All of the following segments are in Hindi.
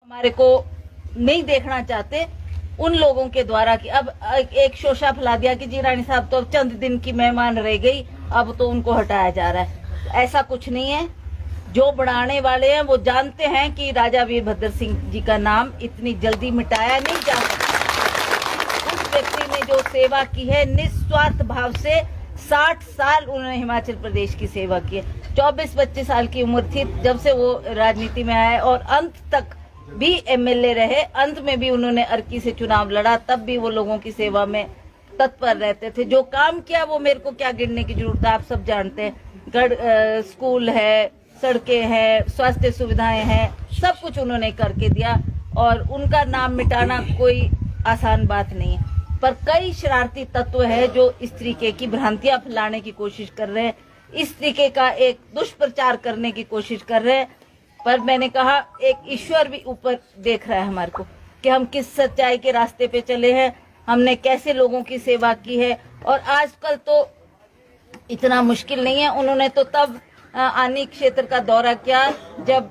हमारे को नहीं देखना चाहते उन लोगों के द्वारा कि अब एक शोषा फैला दिया कि जी रानी साहब तो चंद दिन की मेहमान रह गई, अब तो उनको हटाया जा रहा है। ऐसा कुछ नहीं है। जो बढ़ाने वाले हैं वो जानते हैं कि राजा वीरभद्र सिंह जी का नाम इतनी जल्दी मिटाया नहीं जा सकता। उस व्यक्ति ने जो सेवा की है निस्वार्थ भाव से 60 साल उन्होंने हिमाचल प्रदेश की सेवा की है। 24-25 साल की उम्र थी जब से वो राजनीति में आए और अंत तक भी एमएलए रहे। अंत में भी उन्होंने अर्की से चुनाव लड़ा, तब भी वो लोगों की सेवा में तत्पर रहते थे। जो काम किया वो मेरे को क्या गिनने की जरूरत है, आप सब जानते हैं। स्कूल है, सड़कें हैं, स्वास्थ्य सुविधाएं हैं, सब कुछ उन्होंने करके दिया और उनका नाम मिटाना कोई आसान बात नहीं है। पर कई शरारती तत्व है जो इस तरीके की भ्रांतियां फैलाने की कोशिश कर रहे हैं, इस तरीके का एक दुष्प्रचार करने की कोशिश कर रहे हैं। पर मैंने कहा एक ईश्वर भी ऊपर देख रहा है हमारे को कि हम किस सच्चाई के रास्ते पे चले हैं, हमने कैसे लोगों की सेवा की है। और आजकल तो इतना मुश्किल नहीं है। उन्होंने तो तब आनी क्षेत्र का दौरा किया जब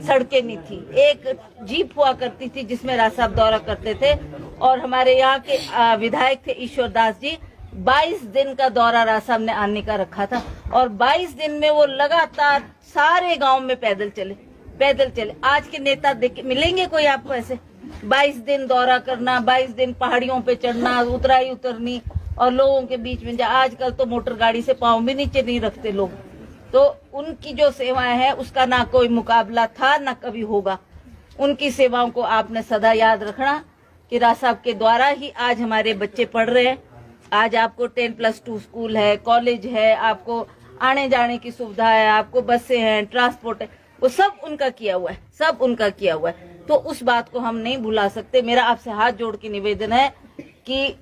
सड़कें नहीं थी। एक जीप हुआ करती थी जिसमें राज साहब दौरा करते थे और हमारे यहाँ के विधायक थे ईश्वर दास जी। 22 दिन का दौरा राज साहब ने आने का रखा था और 22 दिन में वो लगातार सारे गांव में पैदल चले। आज के नेता मिलेंगे कोई आपको ऐसे? 22 दिन दौरा करना, 22 दिन पहाड़ियों पे चढ़ना, उतराई उतरनी और लोगों के बीच में आजकल तो मोटर गाड़ी से पांव भी नीचे नहीं रखते लोग। तो उनकी जो सेवाएं हैं उसका ना कोई मुकाबला था ना कभी होगा। उनकी सेवाओं को आपने सदा याद रखना कि राज साहब के द्वारा ही आज हमारे बच्चे पढ़ रहे हैं। आज आपको 10+2 स्कूल है, कॉलेज है, आपको आने जाने की सुविधा है, आपको बसें हैं, ट्रांसपोर्ट है, वो सब उनका किया हुआ है, सब उनका किया हुआ है। तो उस बात को हम नहीं भुला सकते। मेरा आपसे हाथ जोड़ के निवेदन है कि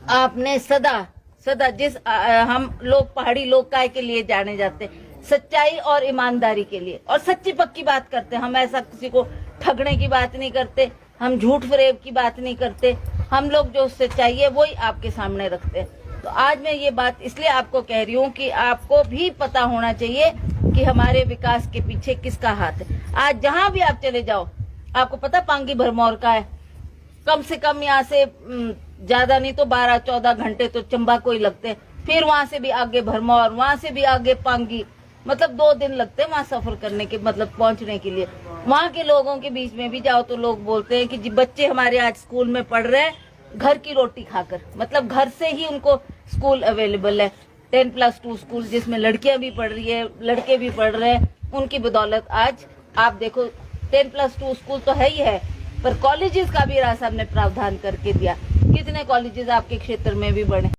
आपने सदा जिस हम लोग पहाड़ी लोग काय के लिए जाने जाते हैं, सच्चाई और ईमानदारी के लिए, और सच्ची पक्की बात करते हैं। हम ऐसा किसी को ठगने की बात नहीं करते, हम झूठ फरेब की बात नहीं करते। हम लोग जो सच्चाई है वही आपके सामने रखते हैं। तो आज मैं ये बात इसलिए आपको कह रही हूँ कि आपको भी पता होना चाहिए कि हमारे विकास के पीछे किसका हाथ है। आज जहाँ भी आप चले जाओ, आपको पता पांगी भरमौर का है। कम से कम यहाँ से ज्यादा नहीं तो 12-14 घंटे तो चंबा को ही लगते हैं। फिर वहां से भी आगे भरमौर, वहां से भी आगे पांगी, मतलब 2 दिन लगते हैं वहां सफर करने के, मतलब पहुंचने के लिए। वहां के लोगों के बीच में भी जाओ तो लोग बोलते हैं कि जी बच्चे हमारे आज स्कूल में पढ़ रहे हैं घर की रोटी खाकर, मतलब घर से ही उनको स्कूल अवेलेबल है। 10+2 स्कूल जिसमें लड़कियां भी पढ़ रही है, लड़के भी पढ़ रहे हैं, उनकी बदौलत आज आप देखो 10+2 स्कूल तो है ही है, पर कॉलेजेस का भी राज साहब ने प्रावधान करके दिया। कितने कॉलेजेस आपके क्षेत्र में भी बने।